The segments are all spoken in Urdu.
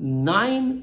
9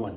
1,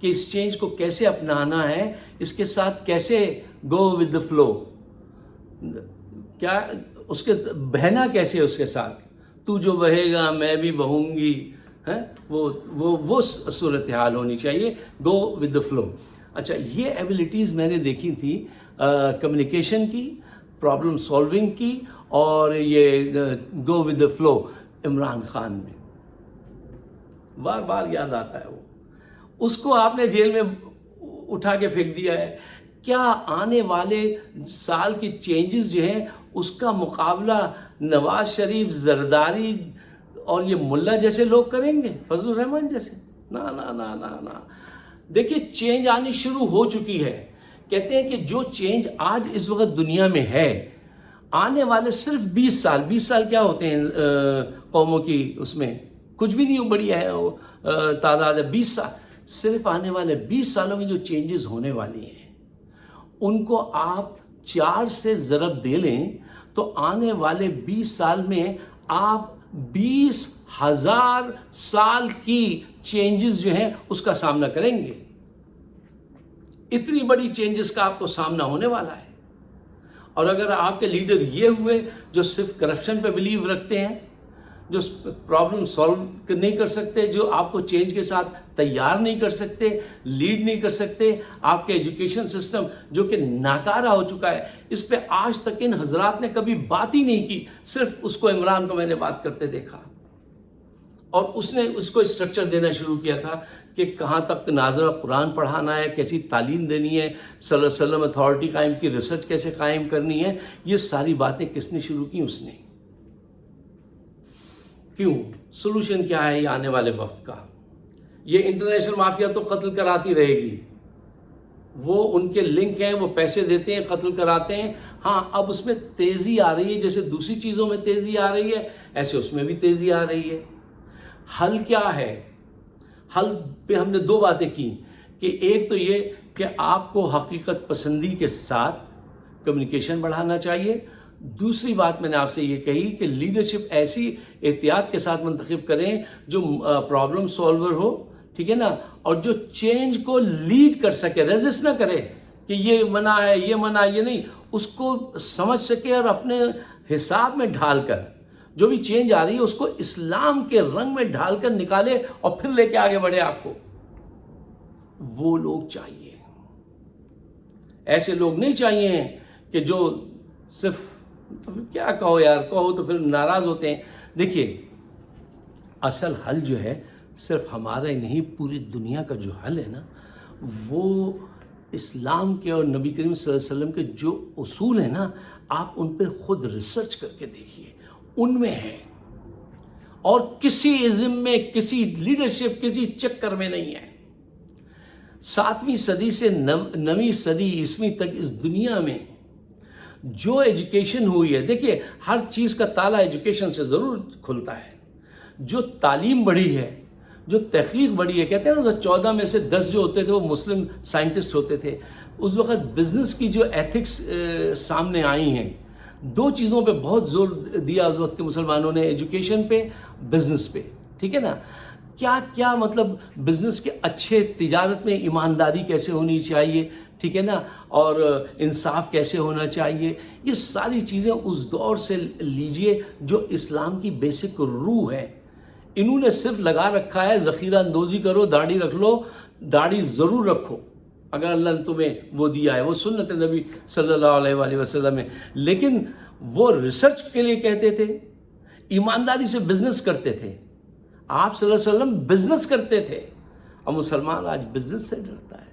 کہ اس چینج کو کیسے اپنانا ہے، اس کے ساتھ کیسے گو ود دا فلو، کیا اس کے بہنا کیسے اس کے ساتھ، تو جو بہے گا میں بھی بہوں گی، وہ صورتحال ہونی چاہیے، گو ود دا فلو۔ اچھا، یہ ایبیلٹیز میں نے دیکھی تھی کمیونیکیشن کی، پرابلم سالونگ کی، اور یہ go with the flow Imran Khan میں بار بار یاد آتا ہے۔ وہ اس کو آپ نے جیل میں اٹھا کے پھینک دیا ہے، کیا آنے والے سال کی چینجز جو ہیں اس کا مقابلہ نواز شریف، زرداری اور یہ ملا جیسے لوگ کریں گے، فضل الرحمان جیسے؟ نا نا نا نا نا۔ دیکھیے چینج آنی شروع ہو چکی ہے، کہتے ہیں کہ جو چینج آج اس وقت دنیا میں ہے، آنے والے صرف 20 سال کیا ہوتے ہیں قوموں کی، اس میں کچھ بھی نہیں بڑی ہے تعداد ہے، 20 سال، صرف آنے والے 20 سالوں میں جو چینجز ہونے والی ہیں ان کو آپ 4 سے ضرب دے لیں تو آنے والے 20 سال میں آپ 20,000 سال کی چینجز جو ہیں اس کا سامنا کریں گے۔ اتنی بڑی چینجز کا آپ کو سامنا ہونے والا ہے۔ اور اگر آپ کے لیڈر یہ ہوئے جو صرف کرپشن پہ بلیو رکھتے ہیں، جو پرابلم سالو نہیں کر سکتے، جو آپ کو چینج کے ساتھ تیار نہیں کر سکتے، لیڈ نہیں کر سکتے، آپ کے ایجوکیشن سسٹم جو کہ ناکارہ ہو چکا ہے، اس پہ آج تک ان حضرات نے کبھی بات ہی نہیں کی، صرف اس کو عمران کو میں نے بات کرتے دیکھا، اور اس نے اس کو اسٹرکچر دینا شروع کیا تھا کہ کہاں تک ناظرہ قرآن پڑھانا ہے، کیسی تعلیم دینی ہے، صلی اللہ علیہ وسلم اتھارٹی قائم کی، ریسرچ کیسے قائم کرنی ہے، یہ ساری باتیں کس نے شروع کی؟ اس نے۔ کیوں؟ سلوشن کیا ہے یہ آنے والے وقت کا؟ یہ انٹرنیشنل مافیا تو قتل کراتی رہے گی، وہ ان کے لنک ہیں، وہ پیسے دیتے ہیں، قتل کراتے ہیں۔ ہاں، اب اس میں تیزی آ رہی ہے، جیسے دوسری چیزوں میں تیزی آ رہی ہے ایسے اس میں بھی تیزی آ رہی ہے۔ حل کیا ہے؟ حل پہ ہم نے 2 باتیں کی کہ ایک تو یہ کہ آپ کو حقیقت پسندی کے ساتھ کمیونیکیشن بڑھانا چاہیے، دوسری بات میں نے آپ سے یہ کہی کہ لیڈرشپ ایسی احتیاط کے ساتھ منتخب کریں جو پرابلم سالور ہو، ٹھیک ہے نا، اور جو چینج کو لیڈ کر سکے، ریزسٹ نہ کرے کہ یہ منع ہے، یہ منع، یہ نہیں، اس کو سمجھ سکے اور اپنے حساب میں ڈھال کر جو بھی چینج آ رہی ہے اس کو اسلام کے رنگ میں ڈھال کر نکالے اور پھر لے کے آگے بڑھے۔ آپ کو وہ لوگ چاہیے، ایسے لوگ نہیں چاہیے کہ جو صرف کیا کہو یار، کہو تو پھر ناراض ہوتے ہیں۔ دیکھیے، اصل حل جو ہے صرف ہمارا ہی نہیں، پوری دنیا کا جو حل ہے نا، وہ اسلام کے اور نبی کریم صلی اللہ علیہ وسلم کے جو اصول ہیں نا، آپ ان پہ خود ریسرچ کر کے دیکھیے، ان میں ہے، اور کسی ازم میں، کسی لیڈرشپ، کسی چکر میں نہیں ہے۔ 7ویں صدی سے 9ویں صدی عیسوی تک اس دنیا میں جو ایجوکیشن ہوئی ہے، دیکھیے ہر چیز کا تالا ایجوکیشن سے ضرور کھلتا ہے۔ جو تعلیم بڑھی ہے، جو تحقیق بڑھی ہے، کہتے ہیں نا 14 میں سے 10 جو ہوتے تھے وہ مسلم سائنٹسٹ ہوتے تھے۔ اس وقت بزنس کی جو ایتھکس سامنے آئی ہیں، 2 چیزوں پہ بہت زور دیا اس وقت کے مسلمانوں نے، ایجوکیشن پہ، بزنس پہ، ٹھیک ہے نا۔ کیا مطلب بزنس کے اچھے، تجارت میں ایمانداری کیسے ہونی چاہیے، ٹھیک ہے نا، اور انصاف کیسے ہونا چاہیے، یہ ساری چیزیں اس دور سے لیجئے جو اسلام کی بیسک روح ہے۔ انہوں نے صرف لگا رکھا ہے ذخیرہ اندوزی کرو، داڑھی رکھ لو، داڑھی ضرور رکھو اگر اللہ نے تمہیں وہ دیا ہے، وہ سنت نبی صلی اللہ علیہ وآلہ وسلم ہے۔ لیکن وہ ریسرچ کے لیے کہتے تھے، ایمانداری سے بزنس کرتے تھے۔ آپ صلی اللہ علیہ وسلم بزنس کرتے تھے، اور مسلمان آج بزنس سے ڈرتا ہے۔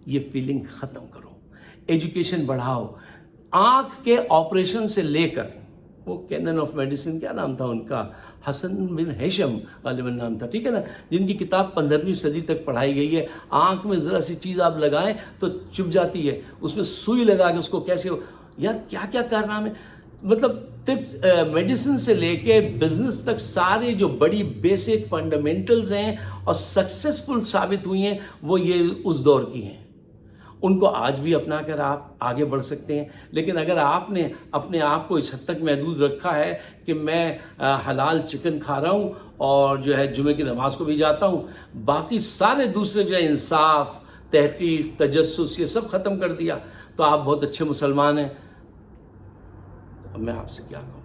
یہ فیلنگ ختم کرو، ایجوکیشن بڑھاؤ۔ آنکھ کے آپریشن سے لے کر، وہ کینن آف میڈیسن، کیا نام تھا ان کا، حسن بن ہیشم غالباً نام تھا، ٹھیک ہے نا، جن کی کتاب 15ویں صدی تک پڑھائی گئی ہے۔ آنکھ میں ذرا سی چیز آپ لگائیں تو چپ جاتی ہے، اس میں سوئی لگا کے اس کو کیسے، یار کیا کیا کارنامے، مطلب ٹپس، میڈیسن سے لے کے بزنس تک سارے جو بڑی بیسک فنڈامنٹلز ہیں اور سکسیسفل ثابت ہوئی ہیں وہ یہ اس دور کی ہیں۔ ان کو آج بھی اپنا کر آپ آگے بڑھ سکتے ہیں. لیکن اگر آپ نے اپنے آپ کو اس حد تک محدود رکھا ہے کہ میں حلال چکن کھا رہا ہوں اور جو ہے جمعے کی نماز کو بھی جاتا ہوں، باقی سارے دوسرے جو ہے انصاف، تحقیق، تجسس، یہ سب ختم کر دیا، تو آپ بہت اچھے مسلمان ہیں. اب میں آپ سے کیا کہوں؟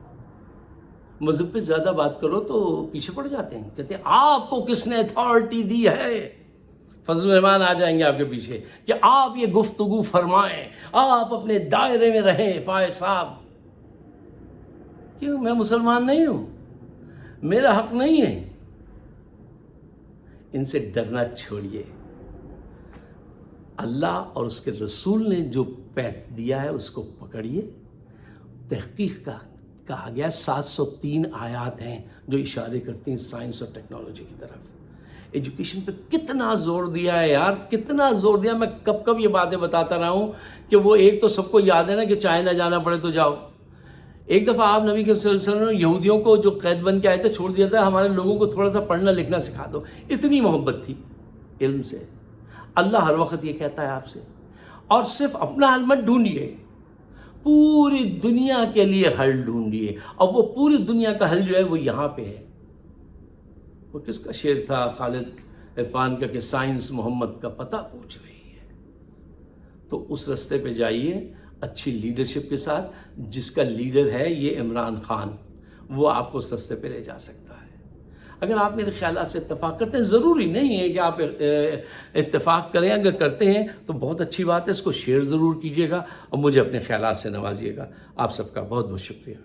مذہب پہ زیادہ بات کرو تو پیچھے پڑ جاتے ہیں، کہتے ہیں آپ کو کس نے اتھارٹی دی ہے؟ فضل الرحمان آ جائیں گے آپ کے پیچھے کہ آپ یہ گفتگو فرمائیں، آپ اپنے دائرے میں رہیں. فائق صاحب، کیوں؟ میں مسلمان نہیں ہوں؟ میرا حق نہیں ہے؟ ان سے ڈرنا چھوڑیے. اللہ اور اس کے رسول نے جو پیتھ دیا ہے اس کو پکڑیے. تحقیق کا کہا گیا 703 آیات ہیں جو اشارے کرتی ہیں سائنس اور ٹیکنالوجی کی طرف. ایجوکیشن پہ کتنا زور دیا ہے یار، کتنا زور دیا. میں کب یہ باتیں بتاتا رہا ہوں کہ وہ ایک تو سب کو یاد ہے نا کہ چائنا جانا پڑے تو جاؤ. ایک دفعہ آپ نبی کے صلی اللہ علیہ وسلم نے یہودیوں کو جو قید بن کے آئے تھے چھوڑ دیا تھا، ہمارے لوگوں کو تھوڑا سا پڑھنا لکھنا سکھا دو. اتنی محبت تھی علم سے. اللہ ہر وقت یہ کہتا ہے آپ سے. اور صرف اپنا حل مت ڈھونڈیے، پوری دنیا کے لیے حل ڈھونڈیے. اور وہ پوری دنیا کا حل جو ہے وہ یہاں پہ ہے. وہ کس کا شعر تھا خالد عرفان کا کہ سائنس محمد کا پتہ پوچھ رہی ہے. تو اس رستے پہ جائیے اچھی لیڈرشپ کے ساتھ. جس کا لیڈر ہے یہ عمران خان، وہ آپ کو اس رستے پہ لے جا سکتا ہے. اگر آپ میرے خیالات سے اتفاق کرتے ہیں، ضروری نہیں ہے کہ آپ اتفاق کریں، اگر کرتے ہیں تو بہت اچھی بات ہے. اس کو شیئر ضرور کیجیے گا اور مجھے اپنے خیالات سے نوازیے گا. آپ سب کا بہت بہت شکریہ.